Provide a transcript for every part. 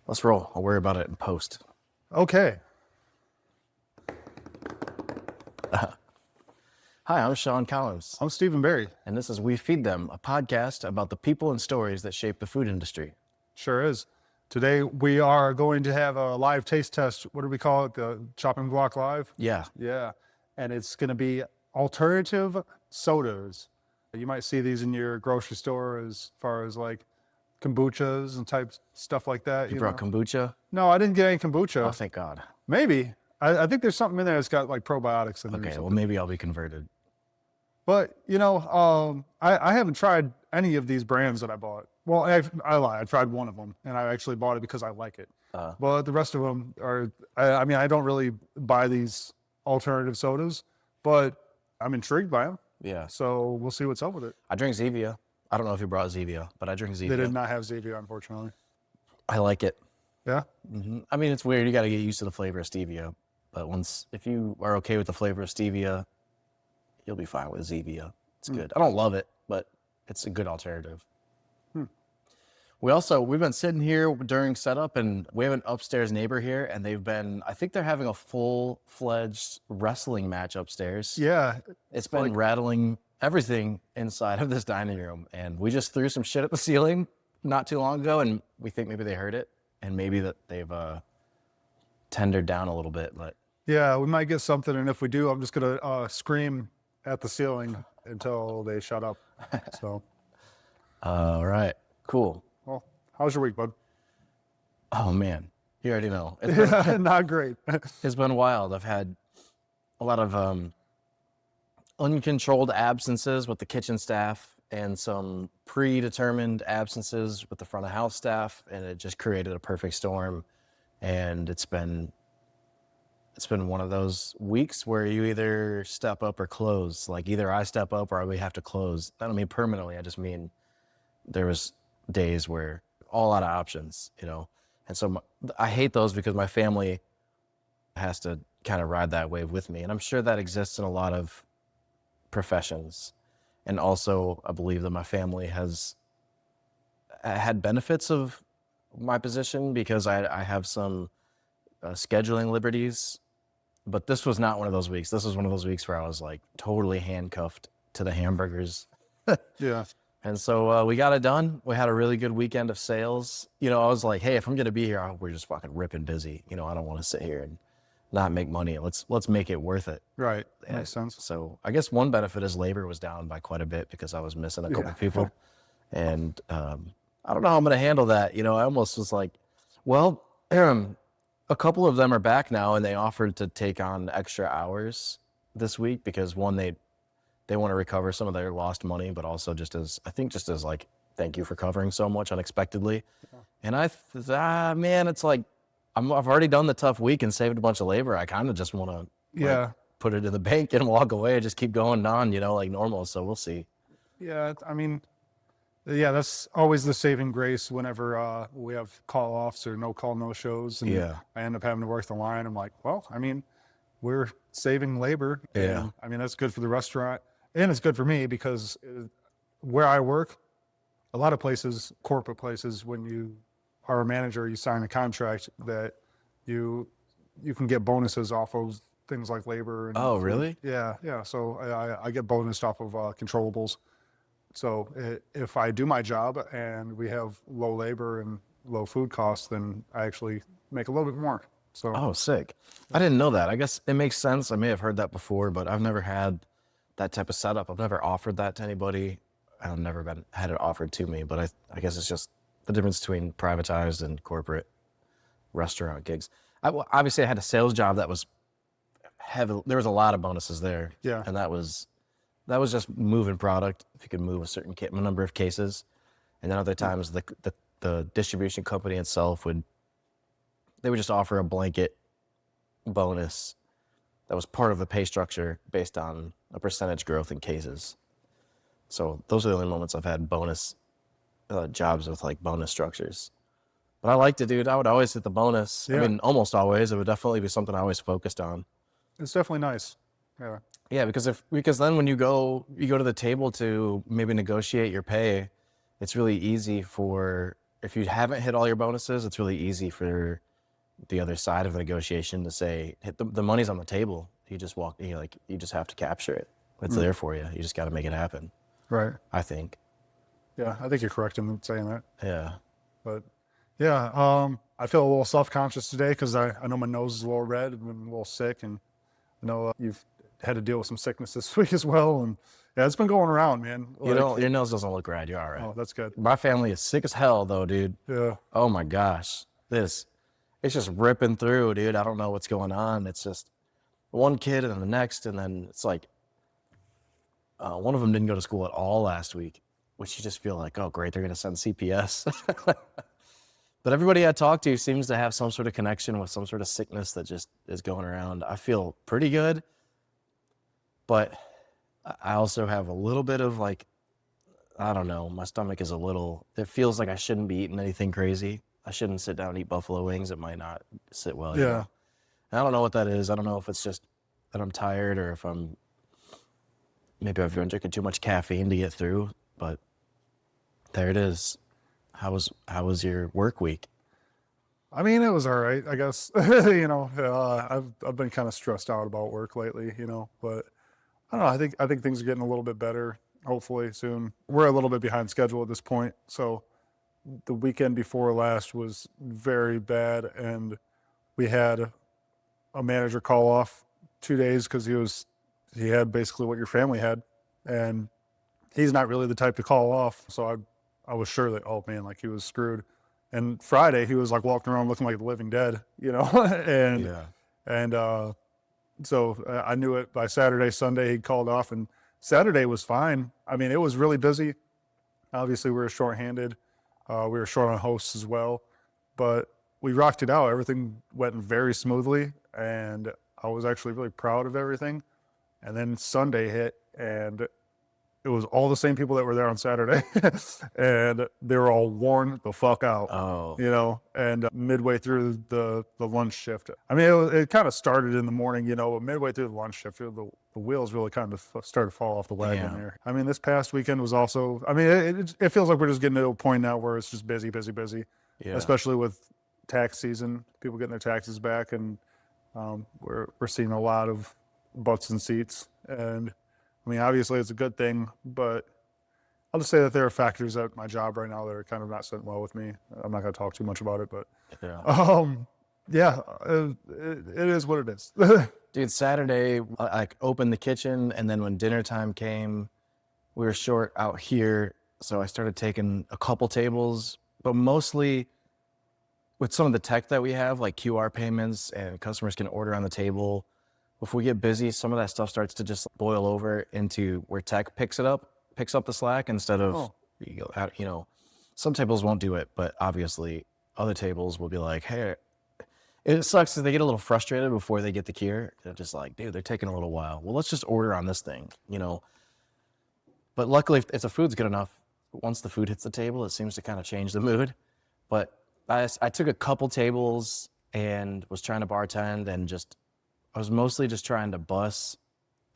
Let's roll. I'll worry about it in post. Okay. Hi, I'm Sean Collins, I'm Stephen Berry. and this is We Feed Them, a podcast about the people and stories that shape the food industry. Sure is. Today we are going to have a live taste test. What do we call it? The chopping block live? Yeah. Yeah. And it's going to be alternative sodas. You might see these in your grocery store as far as like kombuchas and type stuff like that. You brought kombucha? No, I didn't get any kombucha. Oh, thank God. Maybe. I think there's something in there that's got like probiotics in there. Okay, well, maybe I'll be converted. But, I haven't tried any of these brands that I bought. Well, I lie. I tried one of them, and I actually bought it because I like it. But the rest of them are, I don't really buy these alternative sodas, but I'm intrigued by them. Yeah. So we'll see what's up with it. I drink Zevia. I don't know if you brought Zevia, but I drink Zevia. They did not have Zevia, unfortunately. I like it. Yeah? Mm-hmm. I mean, it's weird. You got to get used to the flavor of stevia. But if you are okay with the flavor of stevia, you'll be fine with Zevia. It's good. I don't love it, but it's a good alternative. We've been sitting here during setup, and we have an upstairs neighbor here, and I think they're having a full-fledged wrestling match upstairs. Yeah. It's been rattling everything inside of this dining room, and we just threw some shit at the ceiling not too long ago, and we think maybe they heard it, and maybe that they've tendered down a little bit, but... Yeah, we might get something, and if we do, I'm just going to scream at the ceiling until they shut up. So... All right. Cool. Well, how's your week, bud? Oh, man. You already know. It's been, Not great. it's been wild. I've had a lot of uncontrolled absences with the kitchen staff and some predetermined absences with the front of house staff, and it just created a perfect storm. And it's been one of those weeks where you either step up or close. Like either I step up or we have to close. I don't mean permanently. I just mean there was days where all out of options, And so I hate those because my family has to kind of ride that wave with me. And I'm sure that exists in a lot of professions. And also I believe that my family has had benefits of my position because I have some scheduling liberties. But this was not one of those weeks. This was one of those weeks where I was like totally handcuffed to the hamburgers. Yeah. And so we got it done. We had a really good weekend of sales. I was like, hey, if I'm going to be here, we're just fucking ripping busy. I don't want to sit here and not make money. Let's make it worth it. Right. Makes sense. So I guess one benefit is labor was down by quite a bit because I was missing a couple people. And I don't know how I'm going to handle that. I almost was like, well, a couple of them are back now, and they offered to take on extra hours this week because one, they want to recover some of their lost money, but also just as like, thank you for covering so much unexpectedly. Yeah. And man, it's like, I've already done the tough week and saved a bunch of labor. I kind of just want to put it in the bank and walk away and just keep going on, like normal. So we'll see. Yeah. That's always the saving grace whenever we have call offs or no call, no shows. And I end up having to work the line. I'm like, well, we're saving labor. Yeah. And, that's good for the restaurant. And it's good for me because where I work, a lot of places, corporate places, when you are a manager, you sign a contract that you can get bonuses off of things like labor. And oh, really? Yeah. So I get bonused off of controllables. So if I do my job and we have low labor and low food costs, then I actually make a little bit more. So. Oh, sick. I didn't know that. I guess it makes sense. I may have heard that before, but I've never had that type of setup. I've never offered that to anybody. I've never had it offered to me, but I guess it's just the difference between privatized and corporate restaurant gigs. Obviously, I had a sales job that was heavy. There was a lot of bonuses there. Yeah. And that was just moving product. If you could move a certain number of cases. And then other times the distribution company itself would just offer a blanket bonus that was part of the pay structure based on a percentage growth in cases. So those are the only moments I've had bonus jobs with like bonus structures. But I liked it, dude. I would always hit the bonus. Yeah. I mean, almost always. It would definitely be something I always focused on. It's definitely nice. Yeah. Yeah, because then when you go to the table to maybe negotiate your pay, it's really easy for if you haven't hit all your bonuses, it's really easy for the other side of the negotiation to say, hit the money's on the table. You just walk, you just have to capture it. It's there for you. You just got to make it happen. Right. I think. Yeah, I think you're correct in saying that. Yeah. But yeah, I feel a little self-conscious today because I know my nose is a little red. I've been a little sick, and I know you've had to deal with some sickness this week as well. And yeah, it's been going around, man. Like, your nose doesn't look red. You're all right. Oh, that's good. My family is sick as hell though, dude. Yeah. Oh my gosh. It's just ripping through, dude. I don't know what's going on. It's just one kid and then the next, and then it's like one of them didn't go to school at all last week, which you just feel like, oh great, they're gonna send CPS. But everybody I talk to seems to have some sort of connection with some sort of sickness that just is going around. I feel pretty good, but I also have a little bit of like, I don't know, my stomach is it feels like I shouldn't be eating anything crazy. I shouldn't sit down and eat buffalo wings. It might not sit well. Yeah. You know? I don't know what that is. I don't know if it's just that I'm tired or if maybe I've been drinking too much caffeine to get through, but there it is. How was your work week? I mean, it was all right, I guess. I've been kind of stressed out about work lately, but I don't know. I think things are getting a little bit better. Hopefully soon. We're a little bit behind schedule at this point, so the weekend before last was very bad, and we had a manager call off 2 days because he had basically what your family had, and he's not really the type to call off. So I was sure that, oh man, like he was screwed. And Friday he was like walking around looking like the living dead, and Yeah. and so I knew it by Saturday. Sunday he called off, and Saturday was fine. I mean, it was really busy. Obviously we were shorthanded. We were short on hosts as well, but we rocked it out. Everything went very smoothly, and I was actually really proud of everything. And then Sunday hit, and it was all the same people that were there on Saturday, and they were all worn the fuck out. Oh. And midway through the lunch shift, I mean, it kind of started in the morning, but midway through the lunch shift, the wheels really kind of started to fall off the wagon there. I mean, this past weekend was also, I mean, it feels like we're just getting to a point now where it's just busy, Yeah. especially with tax season, people getting their taxes back, and we're seeing a lot of butts and seats. And I mean, obviously it's a good thing, but I'll just say that there are factors at my job right now that are kind of not sitting well with me. I'm not going to talk too much about it, but it is what it is. Dude, Saturday, I opened the kitchen, and then when dinner time came, we were short out here, so I started taking a couple tables, but mostly with some of the tech that we have, like QR payments, and customers can order on the table. If we get busy, some of that stuff starts to just boil over into where tech picks up the slack instead of, some tables won't do it, but obviously other tables will be like, hey, it sucks that they get a little frustrated before they get the cure. They're just like, dude, they're taking a little while. Well, let's just order on this thing, But luckily, if the food's good enough, once the food hits the table, it seems to kind of change the mood. But I took a couple tables and was trying to bartend, and I was mostly just trying to bus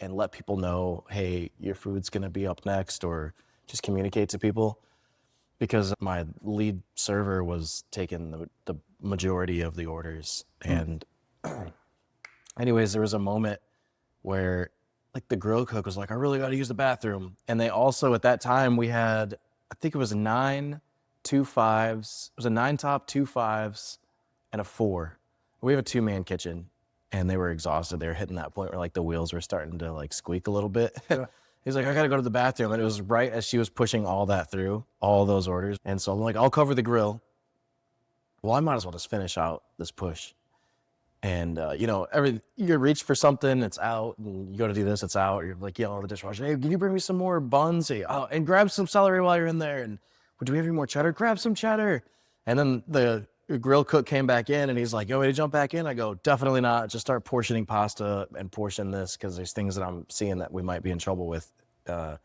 and let people know, hey, your food's gonna be up next, or just communicate to people, because my lead server was taking the majority of the orders. And anyways, there was a moment where like the grill cook was like, I really got to use the bathroom. And they also, at that time, we had, I think it was 9 2-5s. It was a 9 top, 2 5s, and a 4. We have a 2-man kitchen, and they were exhausted. They were hitting that point where like the wheels were starting to like squeak a little bit. Yeah. He's like, I got to go to the bathroom. And it was right as she was pushing all that through, all those orders. And so I'm like, I'll cover the grill. Well, I might as well just finish out this push. And, you reach for something, it's out, and you go to do this, it's out. You're like yelling at the dishwasher, hey, can you bring me some more buns? Hey, and grab some celery while you're in there. And do we have any more cheddar? Grab some cheddar. And then the grill cook came back in, and he's like, yo, way to jump back in? I go, definitely not. Just start portioning pasta and portion this, because there's things that I'm seeing that we might be in trouble with. And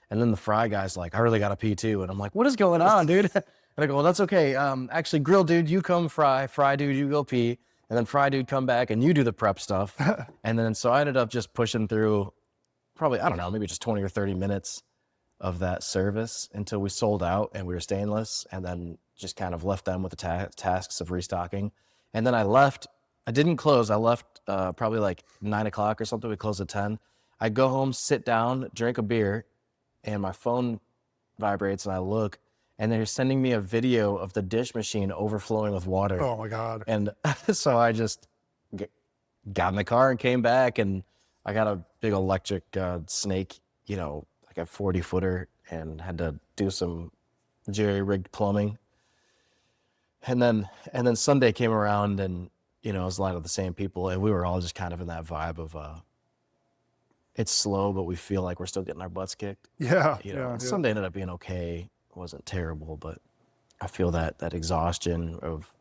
then the fry guy's like, I really got to pee too. And I'm like, what is going on, dude? And I go, well, that's okay. Actually, grill dude, you come fry dude, you go pee. And then fry dude come back and you do the prep stuff. And then so I ended up just pushing through probably, I don't know, maybe just 20 or 30 minutes of that service until we sold out and we were stainless. And then just kind of left them with the tasks of restocking. And then I left. I didn't close. I left probably like 9 o'clock or something. We closed at 10. I go home, sit down, drink a beer, and my phone vibrates, and I look, and they're sending me a video of the dish machine overflowing with water. Oh my God. And so I just got in the car and came back, and I got a big electric snake, you know, like a 40-footer, and had to do some jerry-rigged plumbing. And then Sunday came around, and, you know, it was a lot of the same people, and we were all just kind of in that vibe of it's slow, but we feel like we're still getting our butts kicked. Yeah. You know, Yeah. Sunday ended up being okay. It wasn't terrible, but I feel that exhaustion of,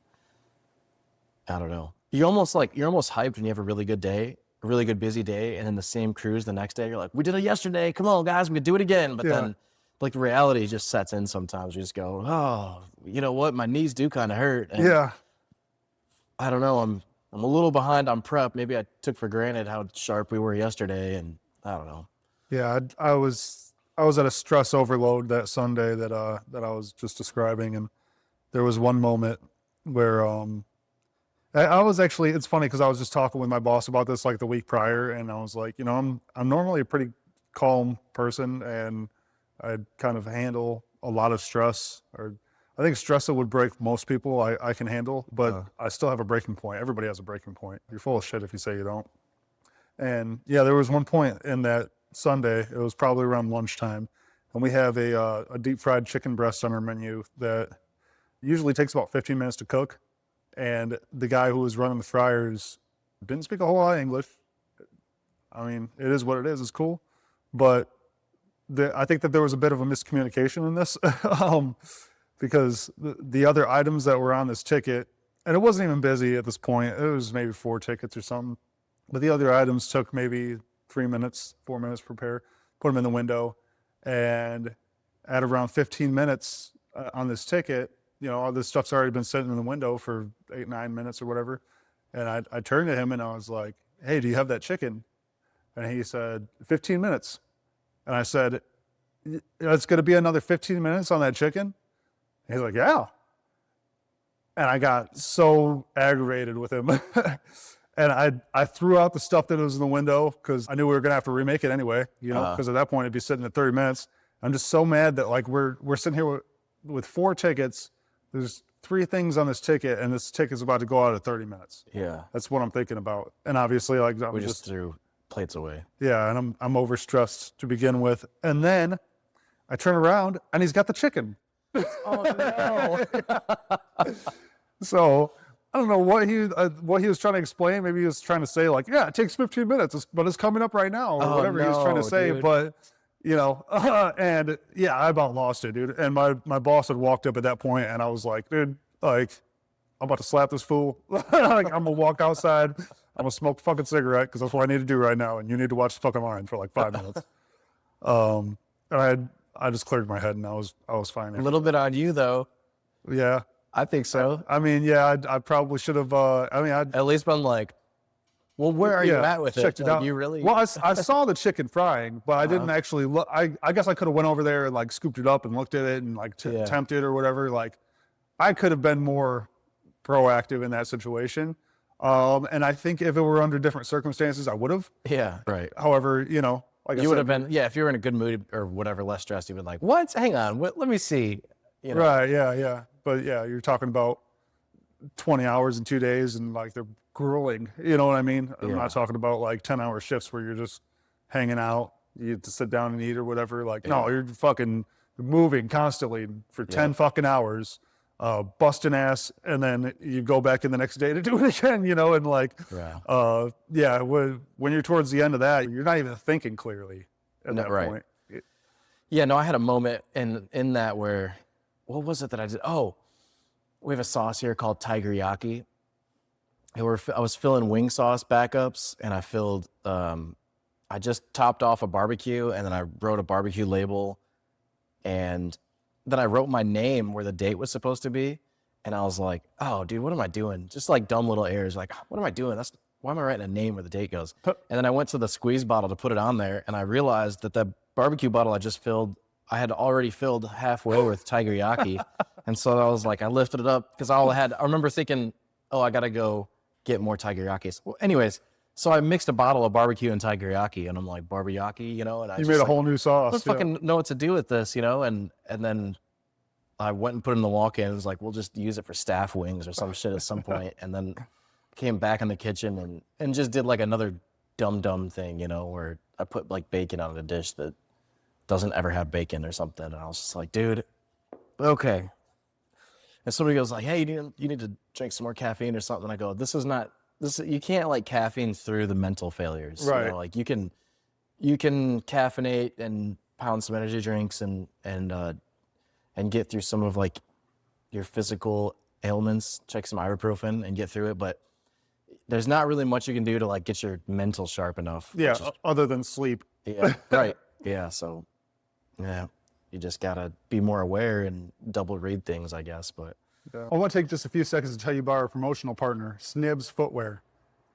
I don't know. You're almost hyped when you have a really good day, a really good busy day, and then the same cruise the next day. You're like, we did it yesterday. Come on, guys, we can do it again. But then, like, reality just sets in sometimes. You just go, oh, you know what? My knees do kind of hurt. And Yeah. I don't know. I'm a little behind on prep. Maybe I took for granted how sharp we were yesterday, and I don't know. Yeah. I was at a stress overload that Sunday that I was just describing, and there was one moment where I was actually, it's funny because I was just talking with my boss about this like the week prior, and I was like, you know, I'm normally a pretty calm person, and I kind of handle a lot of stress, or I think stress that would break most people I can handle, but I still have a breaking point. Everybody has a breaking point. You're full of shit if you say you don't. And yeah, there was one point in that Sunday, it was probably around lunchtime, and we have a deep fried chicken breast on our menu that usually takes about 15 minutes to cook. And the guy who was running the fryers didn't speak a whole lot of English. I mean, it is what it is. It's cool. But I think that there was a bit of a miscommunication in this because the other items that were on this ticket, and it wasn't even busy at this point. It was maybe 4 tickets or something. But the other items took maybe 4 minutes to prepare, put them in the window. And at around 15 minutes on this ticket, you know, all this stuff's already been sitting in the window for 8-9 minutes or whatever. And I turned to him and I was like, hey, do you have that chicken? And he said, 15 minutes. And I said, it's going to be another 15 minutes on that chicken? And he's like, yeah. And I got so aggravated with him. And I threw out the stuff that was in the window because I knew we were going to have to remake it anyway, you know, because at that point it'd be sitting at 30 minutes. I'm just so mad that like we're sitting here with 4 tickets. There's 3 things on this ticket, and this ticket's about to go out at 30 minutes. Yeah. That's what I'm thinking about. And obviously, like, We just threw plates away. Yeah, and I'm overstressed to begin with. And then I turn around, and he's got the chicken. Oh, no. So I don't know what he was trying to explain. Maybe he was trying to say, like, yeah, it takes 15 minutes, but it's coming up right now, or whatever he was trying to say. Dude. But, you know, and yeah, I about lost it, dude. And my boss had walked up at that point, and I was like, dude, like, I'm about to slap this fool. Like, I'm going to walk outside. I'm going to smoke a fucking cigarette because that's what I need to do right now. And you need to watch the fucking line for like 5 minutes. And I just cleared my head, and I was fine. A little bit on you, though. Yeah. I think so. I mean, yeah, I probably should have, I'd at least been like, well, where are you at with checked it? out. You really? Well, I saw the chicken frying, but I didn't actually look. I guess I could have went over there and like scooped it up and looked at it and like tempted or whatever. Like, I could have been more proactive in that situation. And I think if it were under different circumstances, I would have. Yeah, right. However, you know, like you would have been, if you were in a good mood or whatever, less stressed, you'd been like, what? Hang on, let me see. You know? Right, yeah. But yeah, you're talking about 20 hours in 2 days and like they're grueling, you know what I mean? I'm not talking about like 10-hour shifts where you're just hanging out, you have to sit down and eat or whatever. Like, no, you're fucking moving constantly for 10 fucking hours, busting ass, and then you go back in the next day to do it again, you know? And like, when you're towards the end of that, you're not even thinking clearly at that point. Yeah, no, I had a moment in that where, what was it that I did? Oh, we have a sauce here called Tigeriyaki. I was filling wing sauce backups, and I just topped off a barbecue, and then I wrote a barbecue label, and then I wrote my name where the date was supposed to be, and I was like, oh, dude, what am I doing? Just like dumb little errors, like, what am I doing? Why am I writing a name where the date goes? And then I went to the squeeze bottle to put it on there, and I realized that the barbecue bottle I just filled I had already filled halfway with Tiger Yaki. And so I was like, I lifted it up because I remember thinking, oh, I got to go get more Tiger Yakis. Well, anyways, so I mixed a bottle of barbecue and Tiger Yaki, and I'm like, barbecue, and I You just made a like, whole new sauce. I don't fucking know what to do with this, and then I went and put it in the walk-in. It was like, we'll just use it for staff wings or some shit at some point. And then came back in the kitchen and just did like another dumb thing, where I put like bacon on a dish that doesn't ever have bacon or something. And I was just like, dude, okay. And somebody goes like, hey, you need to drink some more caffeine or something. I go, you can't like caffeine through the mental failures. Right. Like you can caffeinate and pound some energy drinks and get through some of like your physical ailments, check some ibuprofen and get through it. But there's not really much you can do to like get your mental sharp enough. Yeah, other than sleep. Yeah, right. Yeah, so yeah, you just gotta be more aware and double read things, I guess. But yeah. I want to take just a few seconds to tell you about our promotional partner, SNIBBS Footwear,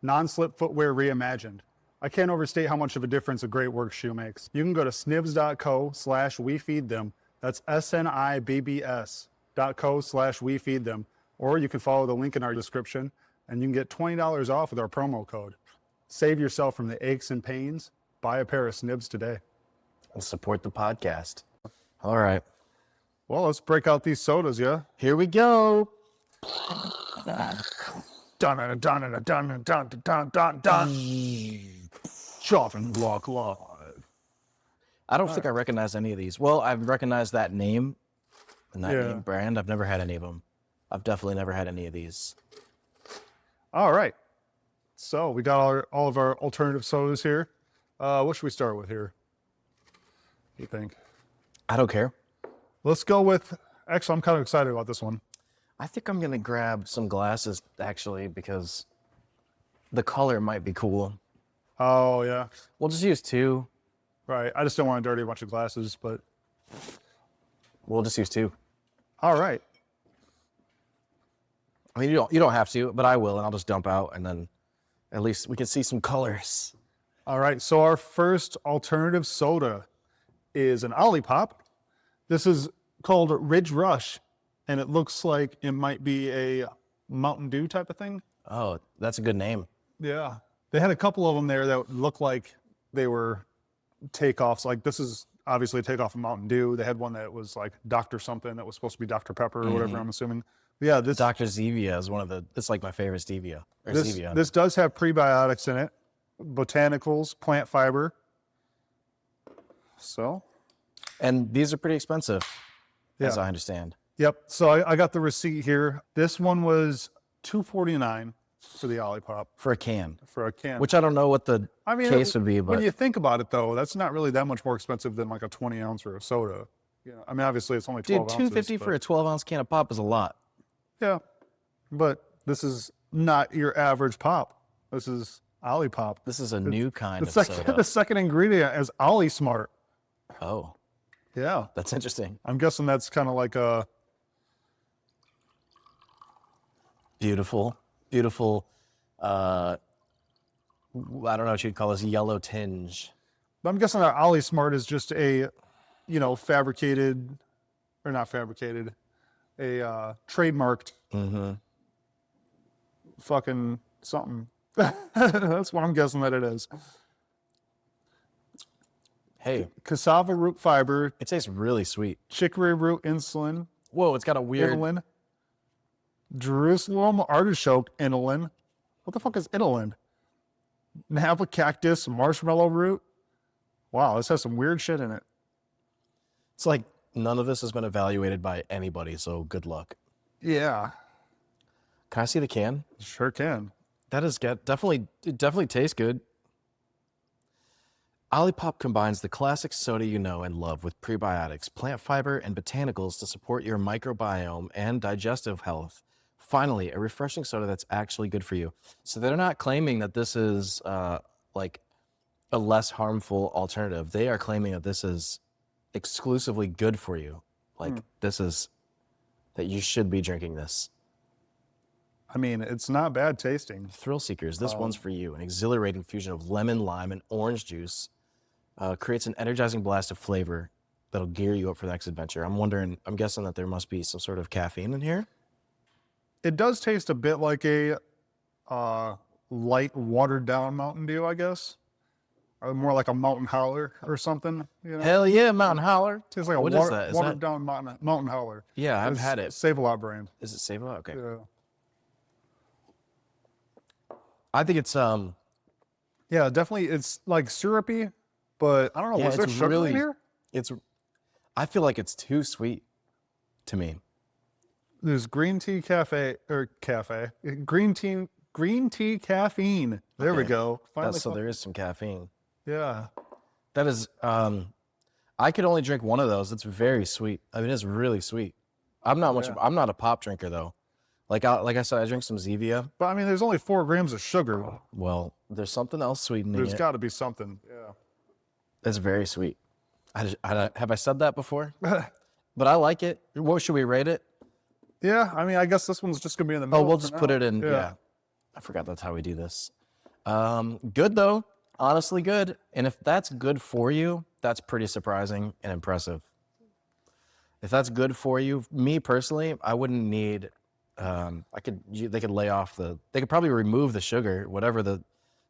non-slip footwear reimagined. I can't overstate how much of a difference a great work shoe makes. You can go to snibbs.co/wefeedthem. That's SNIBBS.co/wefeedthem. Or you can follow the link in our description and you can get $20 off with our promo code. Save yourself from the aches and pains. Buy a pair of SNIBBS today. And support the podcast. All right. Well, let's break out these sodas, yeah? Here we go. Chopping block live. I don't think I recognize any of these. Well, I've recognized that name and that name brand. I've never had any of them. I've definitely never had any of these. All right. So we got all of our alternative sodas here. What should we start with here? What do you think? I don't care. Let's go with, actually, I'm kind of excited about this one. I think I'm going to grab some glasses, actually, because the color might be cool. Oh, yeah. We'll just use two. Right. I just don't want to dirty a bunch of glasses, but. We'll just use two. All right. I mean, you don't have to, but I will, and I'll just dump out, and then at least we can see some colors. All right. So our first alternative soda is an Olipop. This is called Ridge Rush, and it looks like it might be a Mountain Dew type of thing. Oh, that's a good name. Yeah. They had a couple of them there that looked like they were takeoffs. Like this is obviously a takeoff of Mountain Dew. They had one that was like Dr. something that was supposed to be Dr. Pepper or whatever, I'm assuming. But yeah, this Dr. Zevia is it's like my favorite stevia. Or Zevia. This does have prebiotics in it, botanicals, plant fiber. So. And these are pretty expensive, as Yeah. I understand. Yep. So I got the receipt here. This one was $2.49 for the Olipop. For a can. For a can. Which I don't know what the case would be, but when you think about it, though, that's not really that much more expensive than like a 20-ounce or a soda. You know, I mean, obviously it's only 12 dude, ounces. $2.50 for a 12-ounce can of pop is a lot. Yeah, but this is not your average pop. This is Olipop. This is a new kind of soda. The second ingredient is Ollie Smart. Oh, yeah, that's interesting. I'm guessing that's kind of like a beautiful. I don't know what you'd call this, yellow tinge. I'm guessing that Ollie Smart is just a, fabricated, or not fabricated, a trademarked fucking something. That's what I'm guessing that it is. Hey, Cassava root fiber, it tastes really sweet. chicory root insulin, Whoa, it's got a weird. inulin, Jerusalem artichoke inulin. What the fuck is inulin? Napa cactus marshmallow root. Wow, this has some weird shit in it. It's like none of this has been evaluated by anybody, so good luck. Yeah, Can I see the can? sure can. That is definitely, it definitely tastes good. Olipop combines the classic soda you know and love with prebiotics, plant fiber, and botanicals to support your microbiome and digestive health. Finally, a refreshing soda that's actually good for you. So they're not claiming that this is like a less harmful alternative. They are claiming that this is exclusively good for you. Like this is, that you should be drinking this. I mean, it's not bad tasting. Thrill Seekers, this one's for you. An exhilarating fusion of lemon, lime, and orange juice creates an energizing blast of flavor that'll gear you up for the next adventure. I'm guessing that there must be some sort of caffeine in here. It does taste a bit like a light watered down Mountain Dew, I guess. Or more like a Mountain Howler or something. You know? Hell yeah, Mountain Howler. Tastes like a What is that? Is watered that? down Mountain Howler. Yeah, I've It's had it. Save-A-Lot brand. Is it Save-A-Lot? Okay. Yeah. I think it's Yeah, definitely. It's like syrupy, but I don't know. Yeah, Was there it's sugar really- in here? I feel like it's too sweet to me. There's green tea green tea caffeine. There we Okay. go. Finally, So there is some caffeine. yeah. That is I could only drink one of those. It's very sweet. I mean, it's really sweet. I'm not a pop drinker though. Like I said, I drink some Zevia. But I mean, there's only 4 grams of sugar. Well, there's something else sweetening There's it. got to be something. Yeah. It's very sweet. Have I said that before? But I like it. What should we rate it? Yeah. I mean, I guess this one's just gonna be in the Oh, middle. we'll for just now. put it in. Yeah. I forgot that's how we do this. Good though. Honestly, good. And if that's good for you, that's pretty surprising and impressive. If that's good for you, me personally, I wouldn't need. They could lay off they could probably remove the sugar, whatever the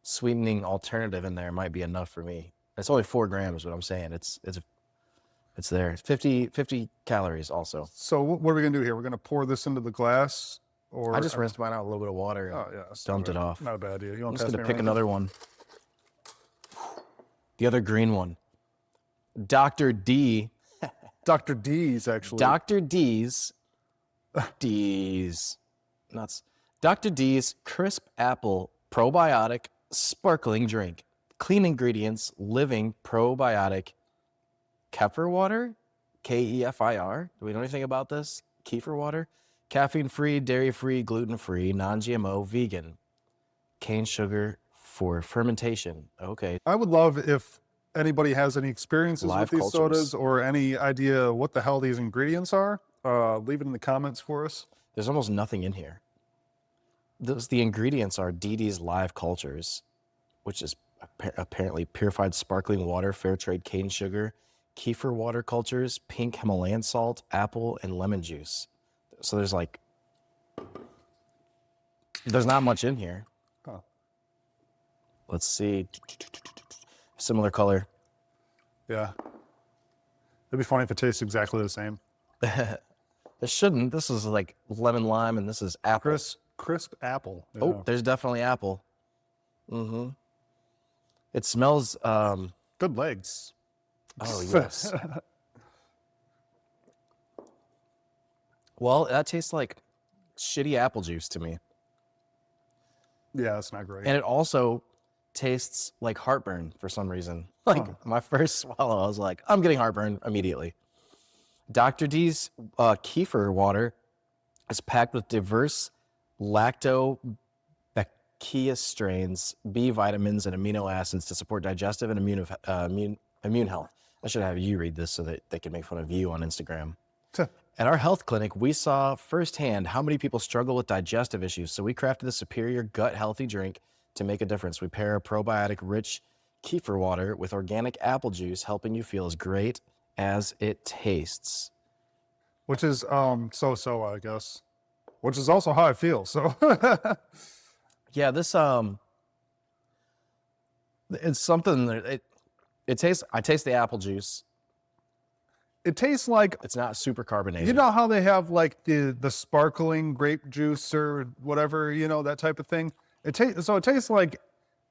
sweetening alternative in there might be enough for me. It's only 4 grams, what I'm saying. It's there. 50 calories also. So what are we gonna do here? We're gonna pour this into the glass, or I just rinsed mine out with a little bit of water and Oh yeah, that's dumped not it bad. off. Not a bad idea. You I'm want just to gonna pick another one. The other green one. Dr. D. Dr. D's actually. Dr. D's nuts. Dr. D's crisp apple probiotic sparkling drink. Clean ingredients, living probiotic. Kefir water, Kefir. Do we know anything about this? Kefir water, caffeine-free, dairy-free, gluten-free, non-GMO, vegan. Cane sugar for fermentation. Okay. I would love if anybody has any experiences Live with these cultures. sodas or any idea what the hell these ingredients are. Leave it in the comments for us. There's almost nothing in here. The ingredients are DD's Live Cultures, which is apparently purified sparkling water, fair trade cane sugar, kefir water cultures, pink Himalayan salt, apple, and lemon juice. So there's not much in here. Huh. Let's see. Similar color. Yeah. It'd be funny if it tastes exactly the same. It shouldn't. This is like lemon lime, and this is apple. Crisp apple. Yeah. Oh, there's definitely apple. Mm-hmm. It smells. Good legs. Oh yes. Well, that tastes like shitty apple juice to me, Yeah, that's not great. and it also tastes like heartburn for some reason. Like my first swallow, I was like, I'm getting heartburn immediately. Dr. D's kefir water is packed with diverse lactobacillus strains, B vitamins, and amino acids to support digestive and immune health. I should have you read this so that they can make fun of you on Instagram. At our health clinic, we saw firsthand how many people struggle with digestive issues, so we crafted a superior gut-healthy drink to make a difference. We pair a probiotic-rich kefir water with organic apple juice, helping you feel as great as it tastes. Which is so-so, I guess. Which is also how I feel. So Yeah, this it's something that it tastes. I taste the apple juice. it tastes like, It's not super carbonated. you know how they have like the sparkling grape juice or whatever, that type of thing. It tastes like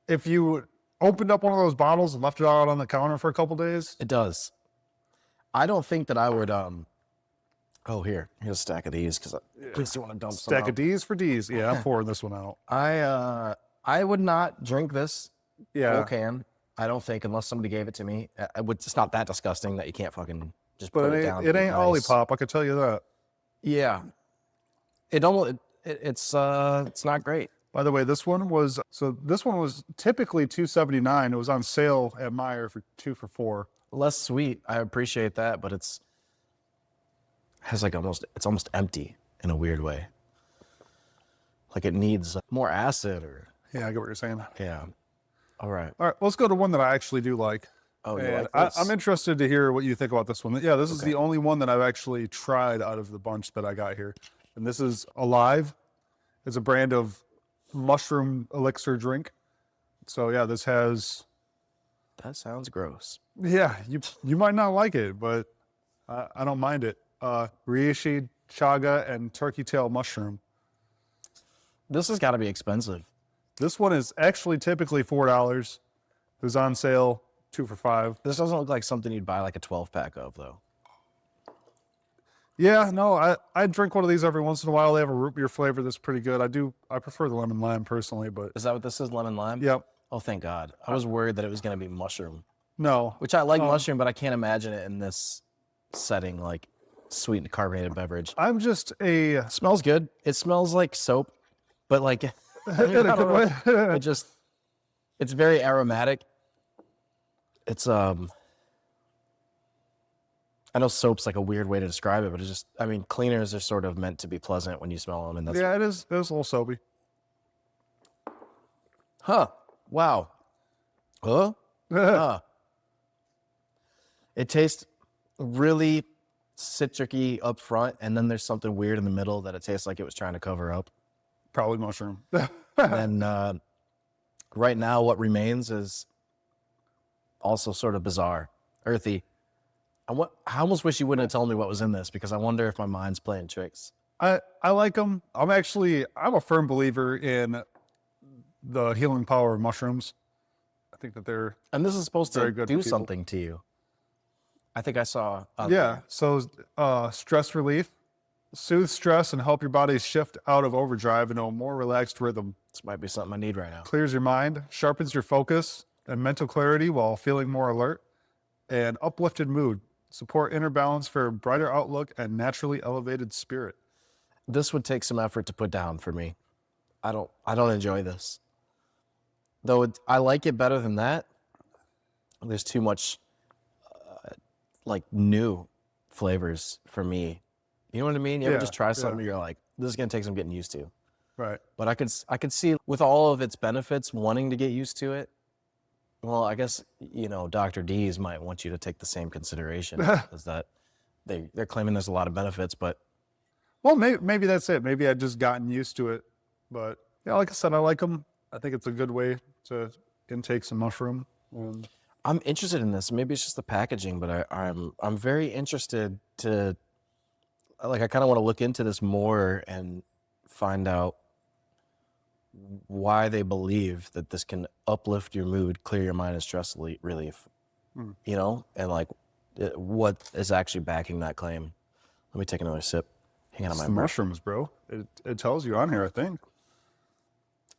if you opened up one of those bottles and left it out on the counter for a couple days. It does. I don't think that I would. Oh, here's a stack of these because I just want to dump some Stack out. of D's for D's. Yeah, I'm pouring this one out. I would not drink this full Yeah, can. I don't think unless somebody gave it to me. It's not that disgusting that you can't fucking just but put it it down. ain't, it ain't nice. Olipop. I can tell you that. Yeah. It's not great. By the way, this one was typically $2.79. It was on sale at Meijer for 2 for $4. Less sweet. I appreciate that, but it's almost empty in a weird way. Like it needs more acid or Yeah, I get what you're saying. yeah. All right. All right, let's go to one that I actually do like. Oh, you And like this? I'm interested to hear what you think about this one. Yeah, this is Okay. the only one that I've actually tried out of the bunch that I got here. And this is Alive. It's a brand of mushroom elixir drink. So yeah, this has, That sounds gross. yeah, you might not like it, but I don't mind it. Reishi, chaga, and turkey tail mushroom. This has got to be expensive. This one is actually typically $4. It was on sale 2 for $5. This doesn't look like something you'd buy like a 12-pack of, though. Yeah, no, I drink one of these every once in a while. They have a root beer flavor that's pretty good. I prefer the lemon lime personally, but Is that what this is, lemon lime? yep. Oh, thank God. I was worried that it was going to be mushroom, No. which I like mushroom, but I can't imagine it in this setting, like sweetened carbonated beverage. I'm just a Smells good. It smells like soap, but like, I mean, in I a don't good know. way. It's very aromatic. It's, I know soap's like a weird way to describe it, but it's just, I mean, cleaners are sort of meant to be pleasant when you smell them. And that's, Yeah, it is a little soapy. huh, wow. Huh? Huh. It tastes really citric-y up front, and then there's something weird in the middle that it tastes like it was trying to cover up. Probably mushroom. And then right now, what remains is also sort of bizarre, earthy. I almost wish you wouldn't have told me what was in this, because I wonder if my mind's playing tricks. I like them. I'm a firm believer in the healing power of mushrooms. I think that they're And this is supposed very to good for do people. something to you. I think I saw. yeah. So stress relief, soothe stress, and help your body shift out of overdrive into a more relaxed rhythm. This might be something I need right now. Clears your mind, sharpens your focus and mental clarity while feeling more alert, and uplifted mood. Support inner balance for a brighter outlook and naturally elevated spirit. This would take some effort to put down for me. I don't enjoy this. Though I like it better than that. There's too much like new flavors for me. You know what I mean? You ever Yeah, just try yeah. something, you're like, this is gonna take some getting used to. Right. But I could see with all of its benefits wanting to get used to it. Well, I guess, Dr. D's might want you to take the same consideration, is that they're claiming there's a lot of benefits, but Well, maybe that's it. Maybe I'd just gotten used to it. But yeah, like I said, I like them. I think it's a good way to intake some mushroom. I'm interested in this. Maybe it's just the packaging, but I'm very interested to, like, I kind of want to look into this more and find out why they believe that this can uplift your mood, clear your mind, and stress relief. And like what is actually backing that claim. Let me take another sip. Hang on, It's my the breath. mushrooms, bro. It tells you on here, I think.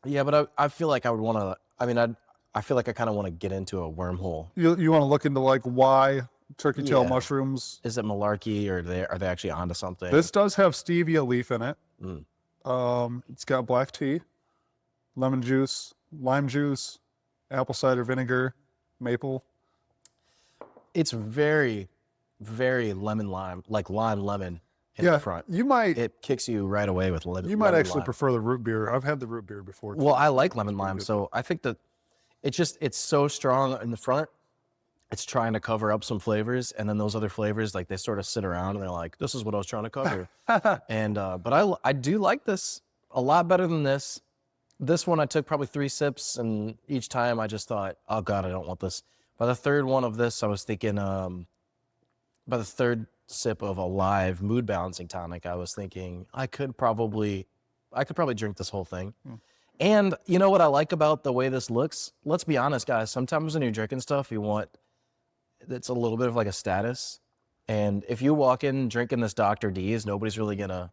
Yeah, but I feel like I would want to. I mean, I feel like I kind of want to get into a wormhole. You want to look into like why turkey tail Yeah. mushrooms. Is it malarkey, or are they actually onto something? This does have stevia leaf in it. Mm. It's got black tea, lemon juice, lime juice, apple cider vinegar, maple. It's very, very lime, like lime lemon in the front. You might It kicks you right away with lemon. you might lemon actually lime. prefer the root beer. I've had the root beer before. Well, I like lemon lime, so I think that it's so strong in the front. It's trying to cover up some flavors, and then those other flavors, like, they sort of sit around and they're like, "This is what I was trying to cover." And but I do like this a lot better than this. This one I took probably 3 sips, and each time I just thought, "Oh God, I don't want this." By the third one of this, I was thinking. By the third sip of a live mood balancing tonic, I was thinking I could probably drink this whole thing. And you know what I like about the way this looks? Let's be honest, guys. Sometimes when you're drinking stuff, you want it's a little bit of like a status. And if you walk in drinking this Dr. D's, nobody's really gonna.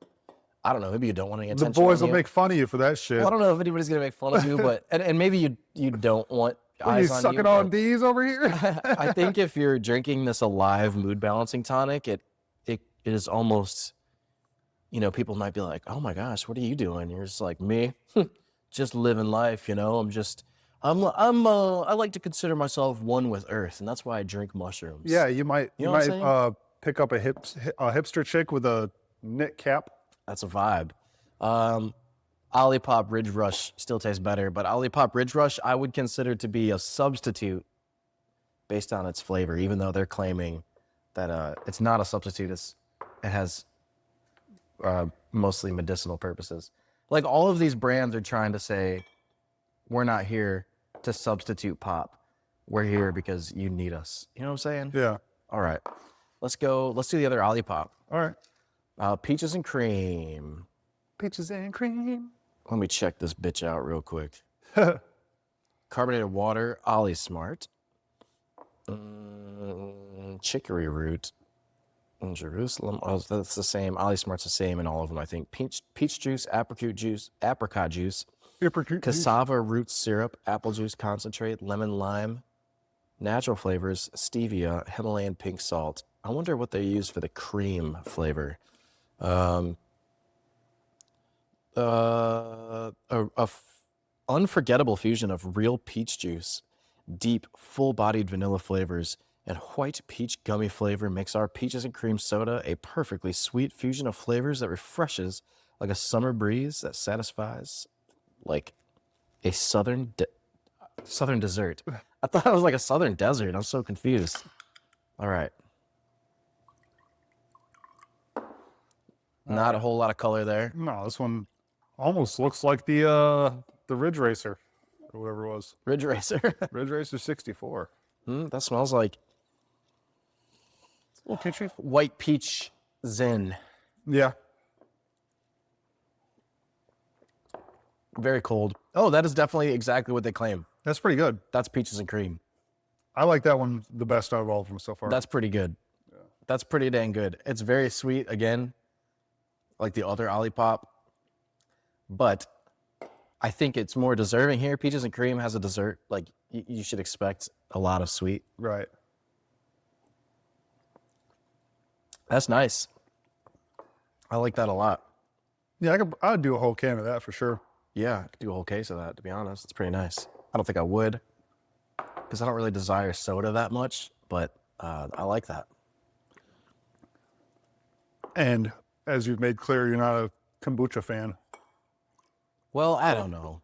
I don't know. Maybe you don't want any The attention. boys on will you. make fun of you for that shit. Well, I don't know if anybody's gonna make fun of you, but and maybe you don't want What are you eyes on sucking you. on but D's over here? I think if you're drinking this alive mood balancing tonic, it is almost, people might be like, "Oh my gosh, what are you doing?" You're just like, "Me, just living life, I like to consider myself one with Earth, and that's why I drink mushrooms." Yeah, you might You know what I'm saying? pick up a hipster chick with a knit cap. That's a vibe. Olipop Ridge Rush still tastes better, but Olipop Ridge Rush I would consider to be a substitute based on its flavor, even though they're claiming that it's not a substitute. It has mostly medicinal purposes. Like all of these brands are trying to say, we're not here to substitute pop. We're here because you need us. You know what I'm saying? Yeah. All right. Let's go. Let's do the other Olipop. All right. Peaches and cream. Peaches and cream. Let me check this bitch out real quick. Carbonated water, Ollie Smart. Chicory root. Jerusalem. Oh, that's the same. Ollie Smart's the same in all of them, I think. Peach juice, apricot juice, cassava root syrup, apple juice concentrate, lemon lime, natural flavors, stevia, Himalayan pink salt. I wonder what they use for the cream flavor. Unforgettable fusion of real peach juice, deep, full-bodied vanilla flavors, and white peach gummy flavor makes our peaches and cream soda a perfectly sweet fusion of flavors that refreshes like a summer breeze that satisfies like a southern dessert. I thought it was like a southern desert. I'm so confused. All right. Not a whole lot of color there. No, this one almost looks like the Ridge Racer or whatever it was. Ridge Racer. Ridge Racer 64. That smells like A little peachy. white peach zen. Yeah. Very cold. Oh, that is definitely exactly what they claim. That's pretty good. That's peaches and cream. I like that one the best out of all of them so far. That's pretty good. Yeah. That's pretty dang good. It's very sweet, again, like the other Olipop. But I think it's more deserving here. Peaches and cream has a dessert. Like, you should expect a lot of sweet. Right. That's nice. I like that a lot. Yeah, I'd do a whole can of that for sure. Yeah, I could do a whole case of that, to be honest. It's pretty nice. I don't think I would, because I don't really desire soda that much, but I like that. And as you've made clear, you're not a kombucha fan. Well, I don't know.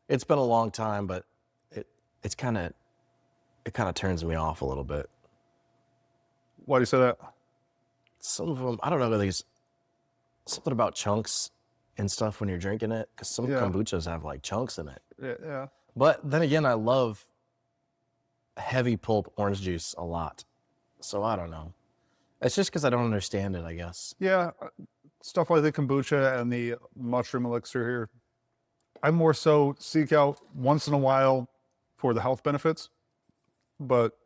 It's been a long time, but it kind of turns me off a little bit. Why do you say that? Some of them, I don't know, there's something about chunks and stuff when you're drinking it, because some kombuchas have like chunks in it. Yeah. But then again, I love heavy pulp orange juice a lot. So I don't know. It's just because I don't understand it, I guess. Yeah, stuff like the kombucha and the mushroom elixir here, I more so seek out once in a while for the health benefits, but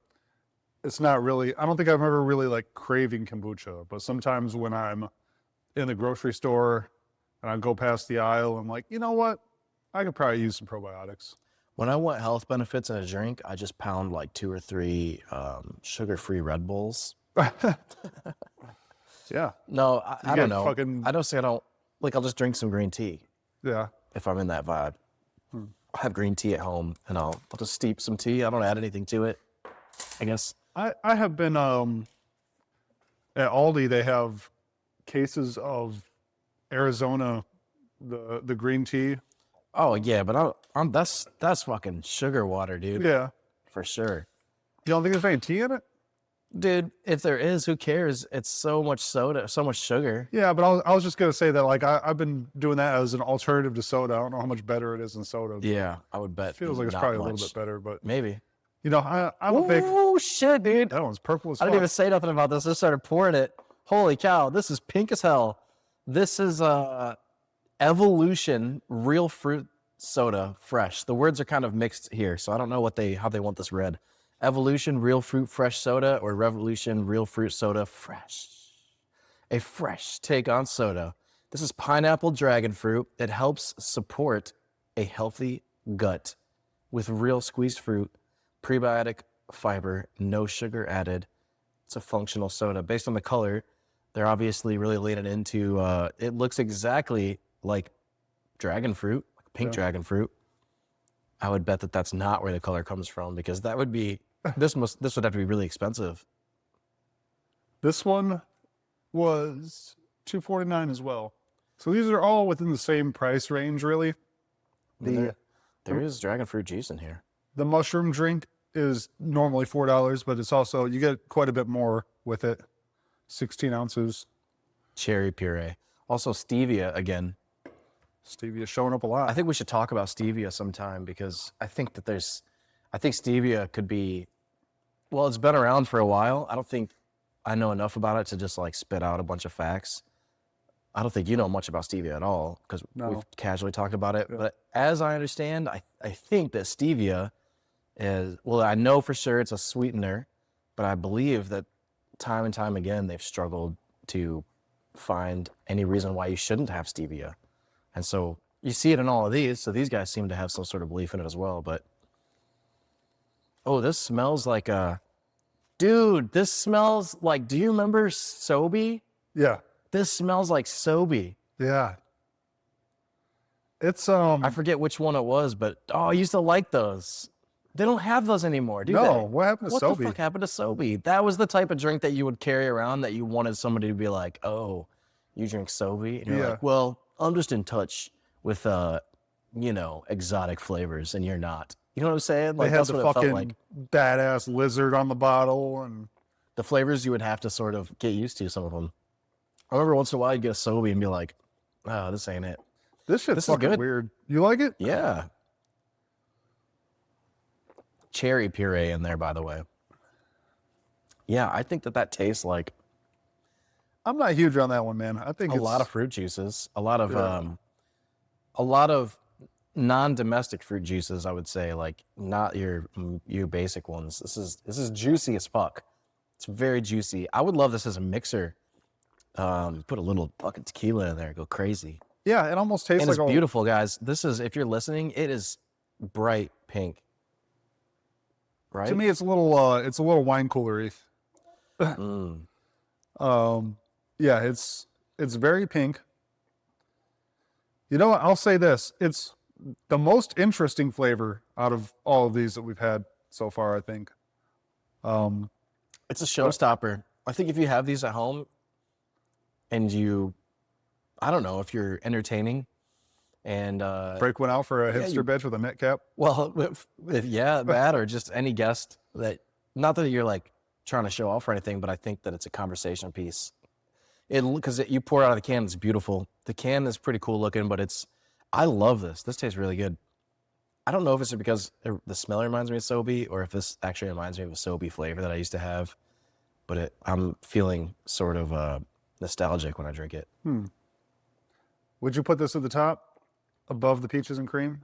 it's not really, I don't think I'm ever really like craving kombucha, but sometimes when I'm in the grocery store and I go past the aisle, I'm like, you know what? I could probably use some probiotics. When I want health benefits in a drink, I just pound like 2 or 3 sugar-free Red Bulls. Yeah. No, I don't know. Fucking... I don't say I don't, like I'll just drink some green tea. Yeah. If I'm in that vibe. I have green tea at home and I'll just steep some tea. I don't add anything to it, I guess. I have been, at Aldi, they have cases of Arizona, the green tea. Oh yeah, but that's fucking sugar water, dude. Yeah. For sure. You don't think there's any tea in it? Dude, if there is, who cares? It's so much soda, so much sugar. Yeah, but I was just going to say that, like, I've been doing that as an alternative to soda. I don't know how much better it is than soda. Yeah, I would bet. It feels like it's probably a little bit better, but... Maybe. You know, I'm a big... Oh, shit, dude. That one's purple as fuck. I didn't even say nothing about this. I just started pouring it. Holy cow, this is pink as hell. This is Evolution Real Fruit Soda Fresh. The words are kind of mixed here, so I don't know how they want this read. Evolution Real Fruit Fresh Soda or Revolution Real Fruit Soda Fresh. A fresh take on soda. This is pineapple dragon fruit. It helps support a healthy gut with real squeezed fruit, prebiotic fiber, no sugar added. It's a functional soda. Based on the color, they're obviously really leaning into, it looks exactly like dragon fruit, like pink dragon fruit. I would bet that that's not where the color comes from, because that would be, this would have to be really expensive. This one was $2.49 as well. So these are all within the same price range, really. There is dragon fruit juice in here. The mushroom drink is normally $4, but it's also, you get quite a bit more with it. 16 ounces. Cherry puree. Also stevia again. Stevia showing up a lot. I think we should talk about stevia sometime because I think stevia could be, well, it's been around for a while. I don't think I know enough about it to just like spit out a bunch of facts. I don't think you know much about stevia at all because we've casually talked about it. Yeah. But as I understand, I think that stevia is, well, I know for sure it's a sweetener, but I believe that time and time again, they've struggled to find any reason why you shouldn't have stevia. And so you see it in all of these. So these guys seem to have some sort of belief in it as well. But, oh, this smells like dude, this smells like, do you remember Sobe? Yeah. This smells like Sobe. Yeah. It's, I forget which one it was, but, oh, I used to like those. They don't have those anymore, do they? No, what happened to Sobe? What the fuck happened to Sobe? That was the type of drink that you would carry around that you wanted somebody to be like, oh, you drink Sobe? And you're like, well, I'm just in touch with, exotic flavors, and you're not. You know what I'm saying? Like, they had the fucking badass lizard on the bottle, and the flavors you would have to sort of get used to, some of them. I remember once in a while you'd get a Sobe and be like, oh, this ain't it. This shit's fucking good. Weird. You like it? Yeah. Cherry puree in there, by the way. Yeah, I think that tastes like... I'm not huge on that one, man. I think a lot of fruit juices, a lot of non-domestic fruit juices, I would say, like not your basic ones. This is juicy as fuck. It's very juicy. I would love this as a mixer. Put a little fucking tequila in there, go crazy. Yeah, it almost tastes like it's beautiful, guys. This is, if you're listening, it is bright pink. Right? To me, it's a little wine cooler-y. Yeah, it's very pink. You know what? I'll say this. It's the most interesting flavor out of all of these that we've had so far, I think. It's a showstopper. I think if you have these at home and I don't know, if you're entertaining and... break one out for a hipster bitch with a knit cap? Well, that or just any guest that... Not that you're like trying to show off or anything, but I think that it's a conversation piece. Because you pour it out of the can, it's beautiful. The can is pretty cool looking, but I love this. This tastes really good. I don't know if it's because the smell reminds me of Sobe or if this actually reminds me of a Sobe flavor that I used to have, but I'm feeling sort of nostalgic when I drink it. Would you put this at the top above the peaches and cream?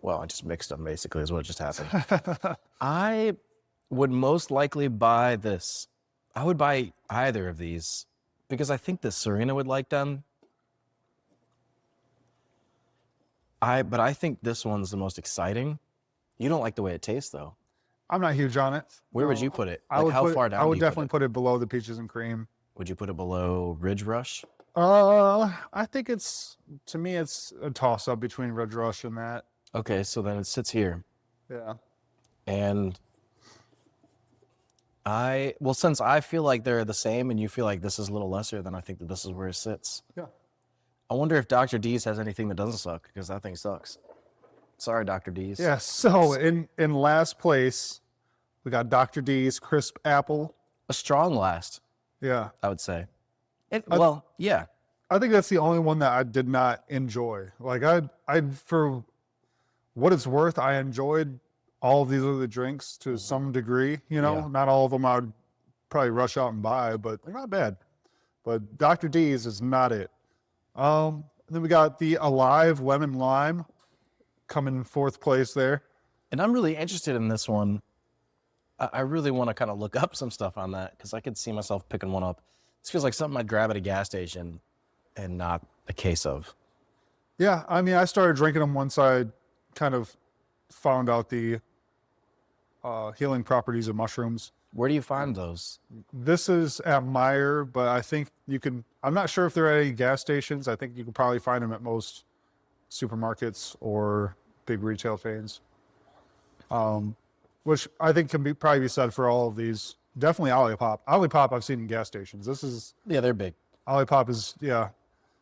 Well, I just mixed them, basically, is what just happened. I would most likely buy this. I would buy either of these because I think that Serena would like them. But I think this one's the most exciting. You don't like the way it tastes, though. I'm not huge on it. Where would you put it? How far down? I would definitely put it below the peaches and cream. Would you put it below Ridge Rush? I think to me, it's a toss-up between Ridge Rush and that. Okay, so then it sits here. Yeah. And since I feel like they're the same and you feel like this is a little lesser, then I think that this is where it sits. Yeah. I wonder if Dr. D's has anything that doesn't suck, because that thing sucks. Sorry, Dr. D's. Yeah, so in last place, we got Dr. D's Crisp Apple. A strong last. Yeah. I would say. Yeah. I think that's the only one that I did not enjoy. Like, I for what it's worth, I enjoyed all of these other drinks to some degree. Not all of them I would probably rush out and buy, but they're not bad. But Dr. D's is not it. Then we got the Alive Lemon Lime coming in fourth place there. And I'm really interested in this one. I really want to kind of look up some stuff on that because I could see myself picking one up. This feels like something I'd grab at a gas station and not a case of. Yeah, I mean, I started drinking them once I kind of found out the healing properties of mushrooms. Where do you find those? This is at Meijer, but I think you can... I'm not sure if they're at any gas stations. I think you can probably find them at most supermarkets or big retail chains. Which I think can probably be said for all of these. Definitely Olipop. Olipop I've seen in gas stations. This is... Yeah, they're big. Olipop is, yeah.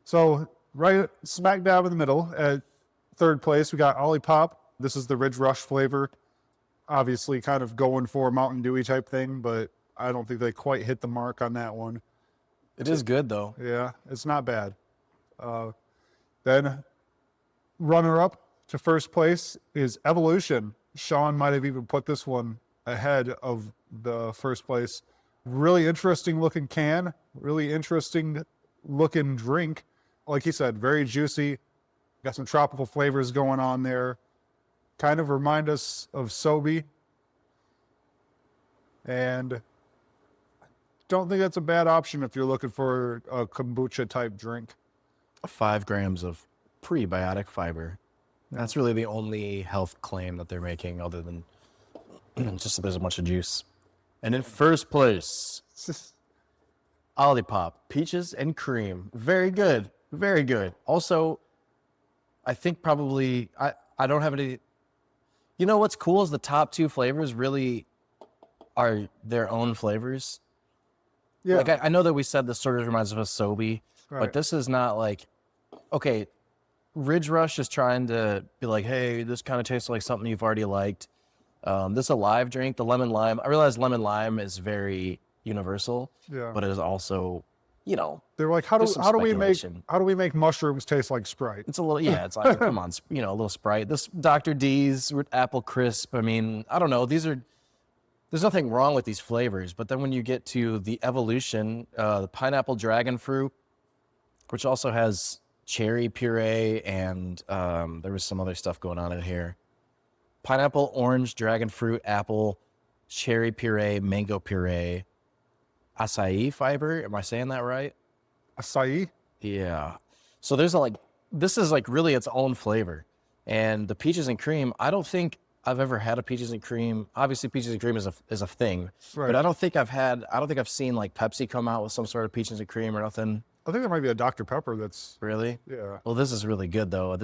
So right smack dab in the middle at third place, we got Olipop. This is the Ridge Rush flavor. Obviously kind of going for a Mountain Dewy type thing, but I don't think they quite hit the mark on that one. It is good though. Yeah, it's not bad. Then runner up to first place is Evolution. Sean might have even put this one ahead of the first place. Really interesting looking can, really interesting looking drink. Like he said, very juicy. Got some tropical flavors going on there. Kind of remind us of Sobe. And don't think that's a bad option if you're looking for a kombucha type drink. 5 grams of prebiotic fiber. That's really the only health claim that they're making, other than just that there's a bunch of juice. And in first place, Olipop, peaches and cream. Very good. Very good. Also, I think probably, I don't have any, you know what's cool is the top 2 flavors really are their own flavors. Yeah. Like I know that we said this sort of reminds us of Sobe, Right. but this is not like, okay, Ridge Rush is trying to be like, hey, this kind of tastes like something you've already liked. This Alive drink, the lemon lime. I realize lemon lime is very universal, Yeah. but it is also, you know, They're like, how there's do some we make speculation. mushrooms taste like Sprite? It's a little, yeah, it's like, come on, you know, a little Sprite. This Dr. D's with apple crisp. I mean, I don't know. There's nothing wrong with these flavors, but then when you get to the Evolution, the pineapple dragon fruit, which also has cherry puree, and there was some other stuff going on in here. Pineapple, orange, dragon fruit, apple, cherry puree, mango puree, acai fiber. Am I saying that right? Acai? Yeah. So there's this is like really its own flavor. And the peaches and cream, I don't think I've ever had a peaches and cream. Obviously, peaches and cream is a thing, Right. but I don't think I've seen like Pepsi come out with some sort of peaches and cream or nothing. I think there might be a Dr. Pepper that's, Really? yeah. Well, this is really good though.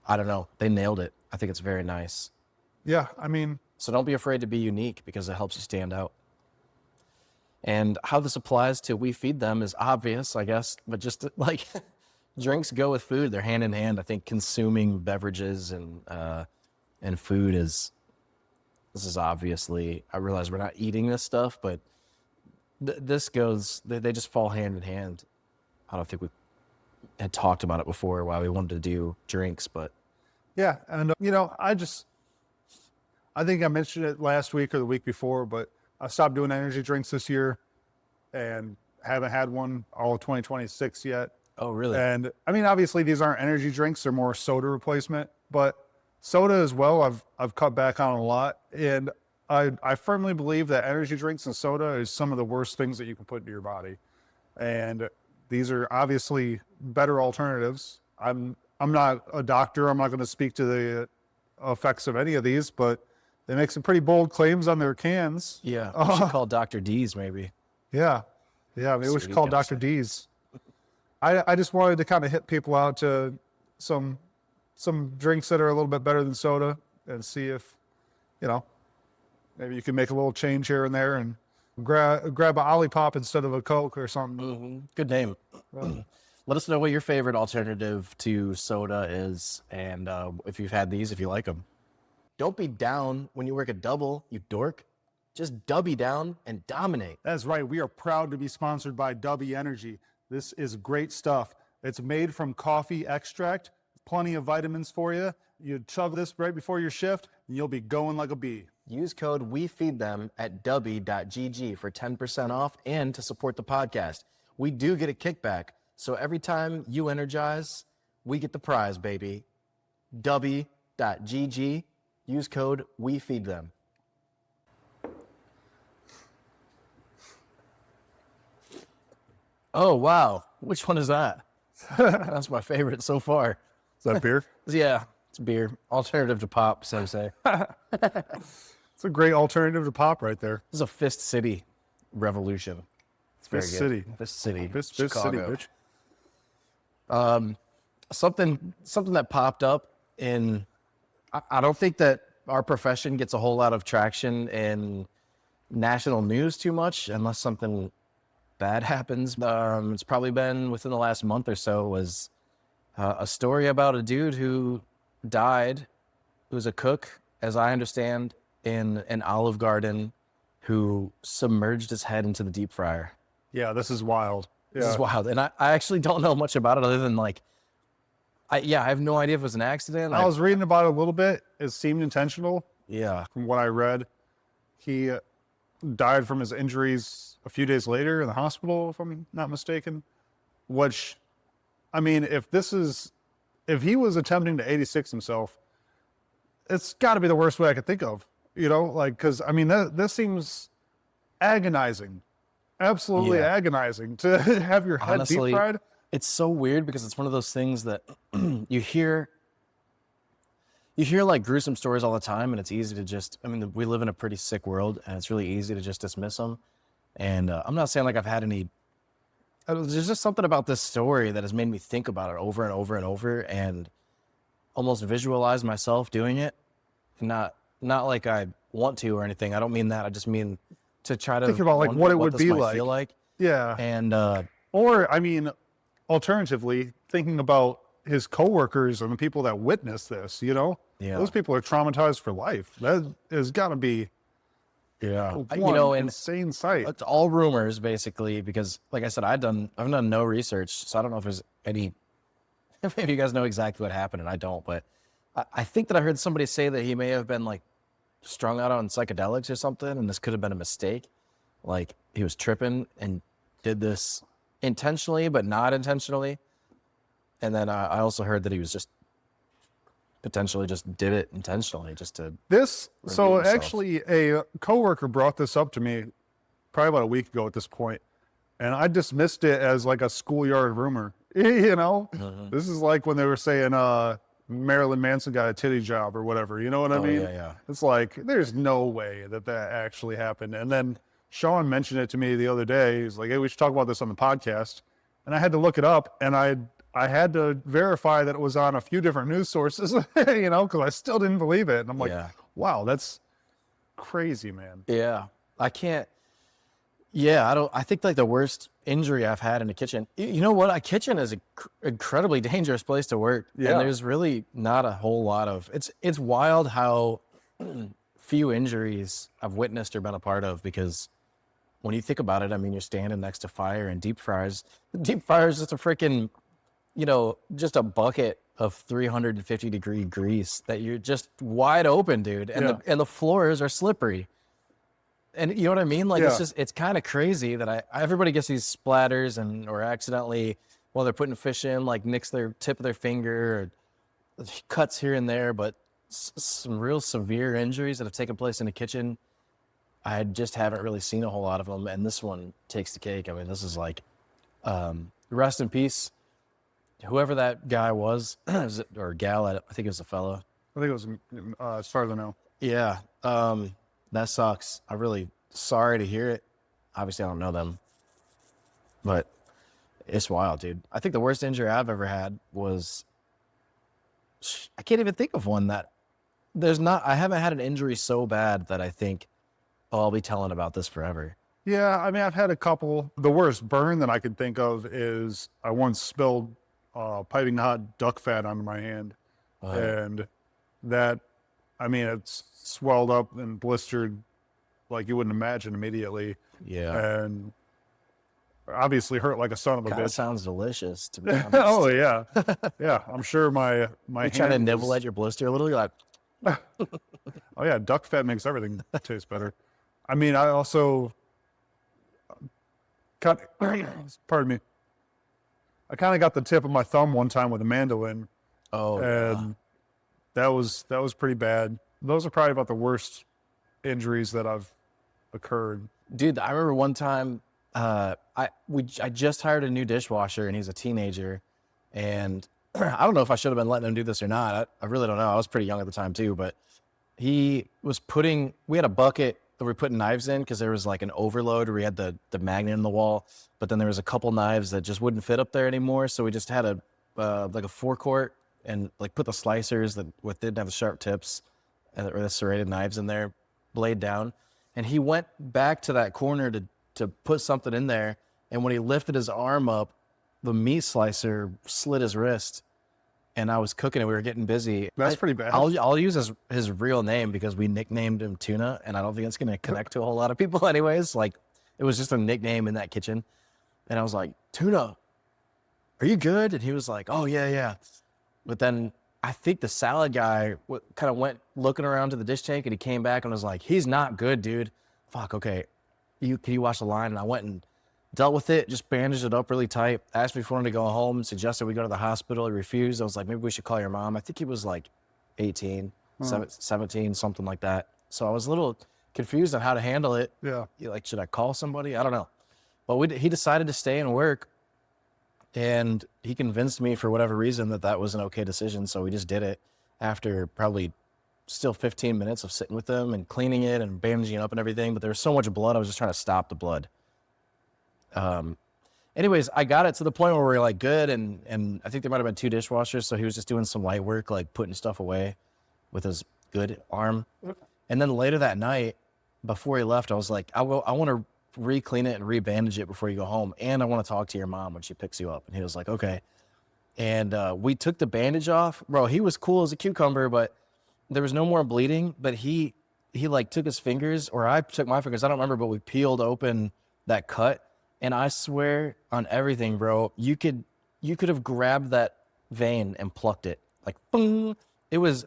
I don't know. They nailed it. I think it's very nice. Yeah, I mean, So don't be afraid to be unique because it helps you stand out. And how this applies to We Feed Them is obvious, I guess, but just like drinks go with food. They're hand in hand. I think consuming beverages and food this is obviously, I realize we're not eating this stuff, but they just fall hand in hand. I don't think we had talked about it before why we wanted to do drinks, but yeah. And, I think I mentioned it last week or the week before, but I stopped doing energy drinks this year and haven't had one all of 2026 yet. oh, really? And I mean, obviously these aren't energy drinks, they're more soda replacement, but soda as well, I've cut back on a lot. And I firmly believe that energy drinks and soda is some of the worst things that you can put into your body. And these are obviously better alternatives. I'm not a doctor. I'm not going to speak to the effects of any of these, but they make some pretty bold claims on their cans. Yeah, we should call Dr. D's maybe. Yeah. Yeah, maybe we See should what call he gotta Dr. D's. I just wanted to kind of hit people out to some drinks that are a little bit better than soda and see if, maybe you can make a little change here and there and grab a Olipop instead of a Coke or something. Mm-hmm. Good name. Let us know what your favorite alternative to soda is, and if you've had these, if you like them. Don't be down when you work a double, you dork. Just dubby down and dominate. That's right. We are proud to be sponsored by Dubby Energy. This is great stuff. It's made from coffee extract, plenty of vitamins for you. You chug this right before your shift, and you'll be going like a bee. Use code WeFeedThem at dubby.gg for 10% off and to support the podcast. We do get a kickback, so every time you energize, we get the prize, baby. Dubby.gg. Use code WeFeedThem. Oh, wow. Which one is that? That's my favorite so far. Is that beer? Yeah, it's beer. Alternative to pop, so to say. It's a great alternative to pop right there. This is a Fist City revolution. It's very Fist good. City. Fist City. Fist City, Chicago. bitch. Something that popped up in, I don't think that our profession gets a whole lot of traction in national news too much, unless something bad happens. It's probably been within the last month or so, was a story about a dude who died, who was a cook, as I understand, in an Olive Garden, who submerged his head into the deep fryer. Yeah, this is wild. This is Yeah. wild. And I actually don't know much about it other than like, I have no idea if it was an accident. I was reading about it a little bit. It seemed intentional Yeah. from what I read. He died from his injuries a few days later in the hospital, if I'm not mistaken. Which, I mean, if he was attempting to 86 himself, it's got to be the worst way I could think of, you know, like, because I mean, this seems agonizing, absolutely Yeah. agonizing to have your head Honestly, deep fried. it's so weird because it's one of those things that you hear like gruesome stories all the time, and it's easy to just, I mean, we live in a pretty sick world, and it's really easy to just dismiss them. And I'm not saying like I've had any, there's just something about this story that has made me think about it over and over and over, and almost visualize myself doing it. Not like I want to or anything. I don't mean that. I just mean to try to Think about like wonder what it would this be might like. feel like. Yeah. And Or, I mean, alternatively, thinking about his coworkers and the people that witnessed this, you know, Yeah. those people are traumatized for life. That has got to be one and insane sight. it's all rumors basically, because like I said, I've done no research, so I don't know if there's any, maybe you guys know exactly what happened and I don't, but I think that I heard somebody say that he may have been like strung out on psychedelics or something, and this could have been a mistake. Like he was tripping and did this intentionally, but not intentionally. And then I also heard that he was just potentially just did it intentionally just to. So himself. actually, a coworker brought this up to me probably about a week ago at this point, and I dismissed it as like a schoolyard rumor. You know, this is like when they were saying Marilyn Manson got a titty job or whatever. You know what I mean? Yeah. It's like there's no way that actually happened. And then Sean mentioned it to me the other day. He's like, "Hey, we should talk about this on the podcast." And I had to look it up, and I had to verify that it was on a few different news sources, you know, because I still didn't believe it. And I'm like, wow, that's crazy, man. Yeah. I can't. Yeah, I think like the worst injury I've had in a kitchen. You know what? A kitchen is an incredibly dangerous place to work. Yeah. And there's really not a whole lot of, it's wild how few injuries I've witnessed or been a part of, because when you think about it, I mean, you're standing next to fire and deep fryers. Deep fryers is just a freaking, you know, just a bucket of 350-degree grease that you're just wide open, dude. And the floors are slippery. And you know what I mean? Like, it's kind of crazy that everybody gets these splatters or accidentally, while they're putting fish in, like nicks their tip of their finger or cuts here and there, but some real severe injuries that have taken place in the kitchen, I just haven't really seen a whole lot of them. And this one takes the cake. I mean, this is like, rest in peace, whoever that guy was, or gal, I think it was a fella. I think it was, as far as I know. Yeah. That sucks. I'm really sorry to hear it. Obviously, I don't know them, but it's wild, dude. I think the worst injury I've ever had was, I can't even think of one that I haven't had an injury so bad that I think, oh, I'll be telling about this forever. Yeah, I mean, I've had a couple. The worst burn that I can think of is I once spilled piping hot duck fat onto my hand. And that, I mean, it's swelled up and blistered like you wouldn't imagine immediately. Yeah. And obviously hurt like a son of a Kinda bitch. sounds delicious, to be honest. Oh, yeah. Yeah, I'm sure my You're hand trying to nibble was- at your blister a little. You're like, Oh, yeah, duck fat makes everything taste better. I mean, I also cut, pardon me. I kind of got the tip of my thumb one time with a mandolin, oh, and that was pretty bad. Those are probably about the worst injuries that I've occurred. dude, I remember one time I just hired a new dishwasher, and he's a teenager, and I don't know if I should have been letting him do this or not. I really don't know. I was pretty young at the time too, but he was we had a bucket that we were putting knives in because there was like an overload where we had the magnet in the wall, but then there was a couple knives that just wouldn't fit up there anymore. So we just had like a forecourt and like put the slicers that didn't have the sharp tips or the serrated knives in there, blade down. And he went back to that corner to put something in there, And when he lifted his arm up, the meat slicer slit his wrist. And I was cooking and we were getting busy. That's pretty bad. I'll use his real name because we nicknamed him Tuna, and I don't think it's going to connect to a whole lot of people anyways. Like, it was just a nickname in that kitchen. And I was like, Tuna, are you good? And he was like, oh, yeah. But then I think the salad guy kind of went looking around to the dish tank, and he came back and was like, he's not good, dude. Fuck, okay. Can you watch the line? And I went and dealt with it, just bandaged it up really tight, asked me for him to go home, suggested we go to the hospital. He refused. I was like, maybe we should call your mom. I think he was like 18, 17, something like that. So I was a little confused on how to handle it. Yeah. Like, should I call somebody? I don't know. But he decided to stay and work, and he convinced me for whatever reason that was an okay decision. So we just did it after probably still 15 minutes of sitting with them and cleaning it and bandaging it up and everything. But there was so much blood, I was just trying to stop the blood. Anyways, I got it to the point where we were like good, and I think there might have been 2 dishwashers, so he was just doing some light work, like putting stuff away with his good arm. And then later that night, before he left, I was like, I want to re-clean it and re-bandage it before you go home, and I want to talk to your mom when she picks you up. And he was like, okay. And we took the bandage off. Bro, he was cool as a cucumber, but there was no more bleeding. But he like took his fingers, or I took my fingers, I don't remember, but we peeled open that cut. And I swear on everything, bro, you could have grabbed that vein and plucked it. Like, boom. It was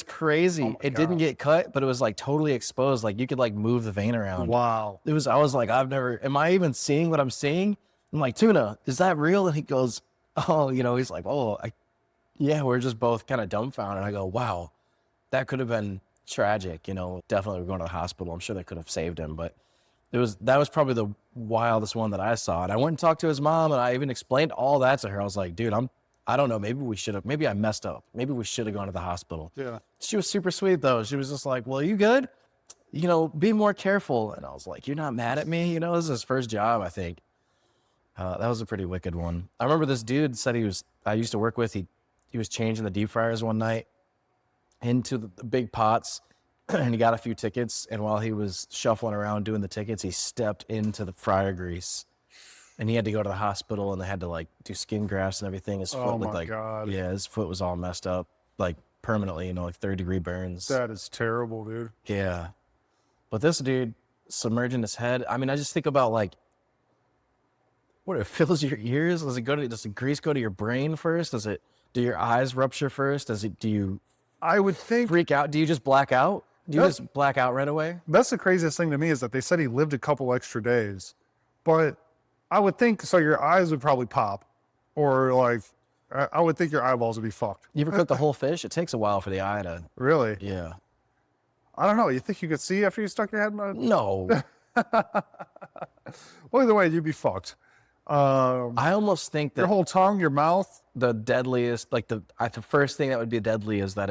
crazy. Oh it didn't get cut, but it was like totally exposed. Like, you could like move the vein around. Wow. I was like, am I even seeing what I'm seeing? I'm like, Tuna, is that real? And he goes, oh, he's like, oh, yeah, we're just both kind of dumbfounded. And I go, wow, that could have been tragic. Definitely we're going to the hospital. I'm sure they could have saved him, but that was probably the wildest one that I saw. And I went and talked to his mom, and I even explained all that to her. I was like, dude, I don't know. Maybe I messed up. Maybe we should have gone to the hospital. Yeah. She was super sweet though. She was just like, well, you good? Be more careful. And I was like, you're not mad at me? This is his first job, I think. That was a pretty wicked one. I remember this dude said I used to work with, he was changing the deep fryers one night into the big pots. And he got a few tickets, and while he was shuffling around doing the tickets, he stepped into the fryer grease, and he had to go to the hospital, and they had to like do skin grafts and everything. His foot looked like, God. Yeah, his foot was all messed up, like permanently, like 3-degree burns. That is terrible, dude. Yeah. But this dude submerging his head, I mean, I just think about like, what, it fills your ears? Does the grease go to your brain first? Do your eyes rupture first? I would think freak out? Do you just black out? Do you just black out right away? that's the craziest thing to me, is that they said he lived a couple extra days, but I would think, so your eyes would probably pop, or like, I would think your eyeballs would be fucked. You ever cook the whole fish? It takes a while for the eye to... Really? Yeah. I don't know. You think you could see after you stuck your head in the... No. Well, either way, you'd be fucked. I almost think that your whole tongue, your mouth. the deadliest, like the first thing that would be deadly is that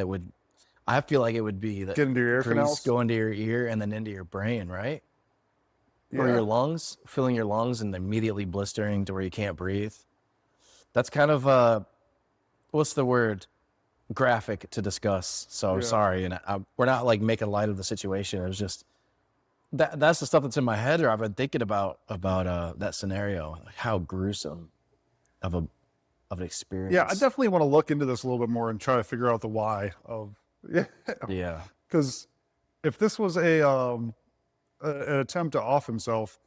I feel like it would be that Get into your ear grease canals? go into your ear and then into your brain, right? Or Yeah. your lungs, filling your lungs and immediately blistering to where you can't breathe. That's kind of what's the word? Graphic to discuss. So I'm Yeah. sorry, and we're not like making light of the situation. It was just that's the stuff that's in my head, or I've been thinking about that scenario, like how gruesome of an experience. Yeah, I definitely want to look into this a little bit more and try to figure out the why of... Yeah. Because if this was an attempt to off himself,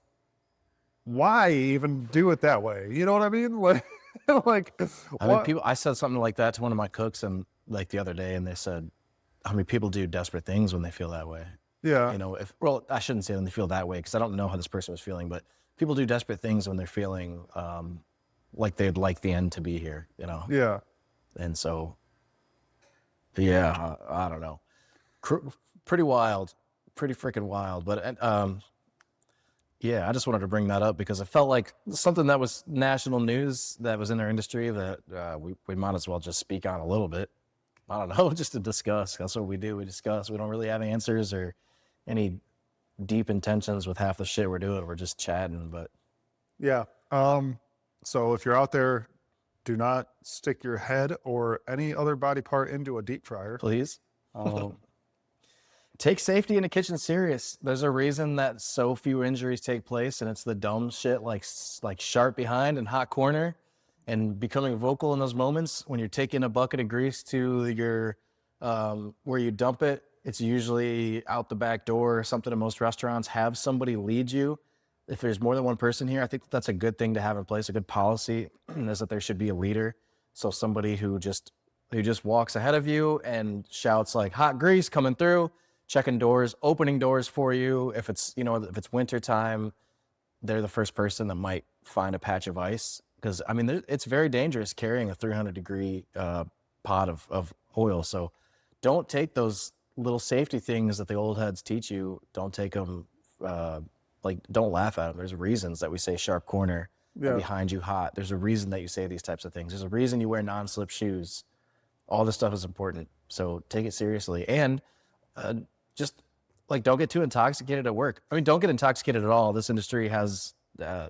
why even do it that way? You know what I mean? Like, I mean, I said something like that to one of my cooks, and like the other day, and they said, I mean, people do desperate things when they feel that way. Yeah. Well, I shouldn't say when they feel that way, because I don't know how this person was feeling, but people do desperate things when they're feeling like they'd like the end to be here, Yeah. And so, yeah, I don't know. Pretty wild, pretty freaking wild. But yeah, I just wanted to bring that up because it felt like something that was national news that was in our industry that we might as well just speak on a little bit. I don't know, just to discuss. That's what we do. We discuss. We don't really have answers or any deep intentions with half the shit we're doing. We're just chatting, but Yeah. So if you're out there, do not stick your head or any other body part into a deep fryer. please. Take safety in the kitchen serious. There's a reason that so few injuries take place, and it's the dumb shit like sharp behind and hot corner, and becoming vocal in those moments when you're taking a bucket of grease to your where you dump it. It's usually out the back door or something. In most restaurants, have somebody lead you. If there's more than one person here, I think that's a good thing to have in place. A good policy is that there should be a leader. So somebody who just walks ahead of you and shouts like hot grease coming through, checking doors, opening doors for you. If it's, if it's winter time, they're the first person that might find a patch of ice. Because, I mean, it's very dangerous carrying a 300-degree pot of oil. So don't take those little safety things that the old heads teach you. Don't take them, don't laugh at them. There's reasons that we say sharp corner and behind you hot. There's a reason that you say these types of things. There's a reason you wear non-slip shoes. All this stuff is important. So take it seriously. And just don't get too intoxicated at work. I mean, don't get intoxicated at all. This industry has, I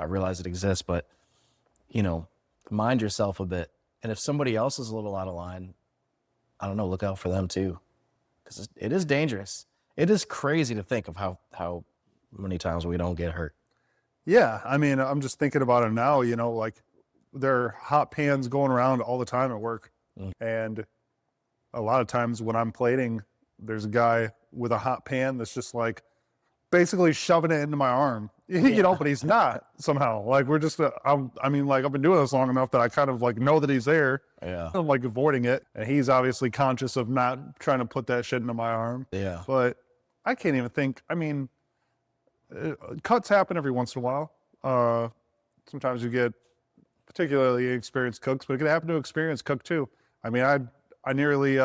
realize it exists, but mind yourself a bit. And if somebody else is a little out of line, I don't know, look out for them too, because it is dangerous. It is crazy to think of how many times we don't get hurt. Yeah, I mean, I'm just thinking about it now. There are hot pans going around all the time at work, and a lot of times when I'm plating, there's a guy with a hot pan that's just basically shoving it into my arm, but he's not somehow. We're just, I've been doing this long enough that I kind of know that he's there. Yeah. I'm avoiding it. And he's obviously conscious of not trying to put that shit into my arm. Yeah. But I can't even think, cuts happen every once in a while. Sometimes you get particularly experienced cooks, but it can happen to an experienced cook too. I mean, I nearly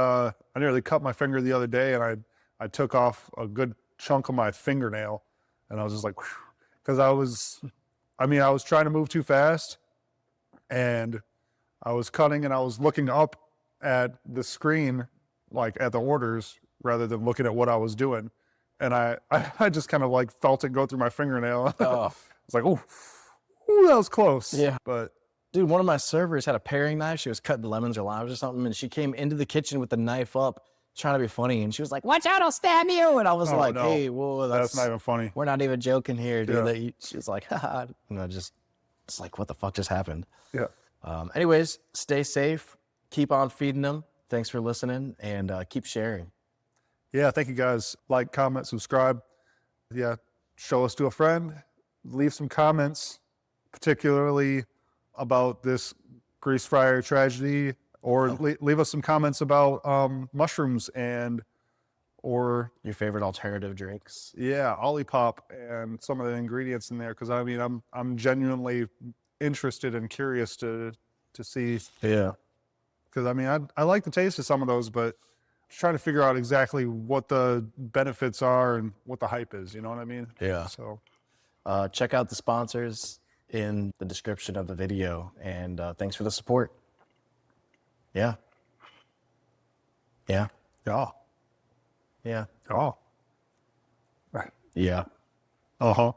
cut my finger the other day, and I took off a good chunk of my fingernail, and I was just because I was trying to move too fast, and I was cutting, and I was looking up at the screen, at the orders, rather than looking at what I was doing. And I just kind of felt it go through my fingernail. Oh. It's ooh, that was close. Yeah. But dude, one of my servers had a paring knife. She was cutting lemons or limes or something, and she came into the kitchen with the knife up, trying to be funny, and she was like, "Watch out, I'll stab you!" And I was no. "Hey, whoa, that's not even funny. We're not even joking here, dude." Yeah. She was like, "Haha," it's what the fuck just happened? Yeah. Anyways, stay safe. Keep on feeding them. Thanks for listening, and keep sharing. Yeah, thank you guys. Like, comment, subscribe. Yeah, show us to a friend. Leave some comments, particularly about this grease fryer tragedy, or leave us some comments about mushrooms or your favorite alternative drinks. Yeah, Olipop and some of the ingredients in there, because I'm genuinely interested and curious to see. Yeah, because I like the taste of some of those, but trying to figure out exactly what the benefits are and what the hype is. You know what I mean? Yeah. So check out the sponsors in the description of the video, and thanks for the support. Yeah. Yeah. Yeah. Yeah. Oh. Yeah. Uh-huh.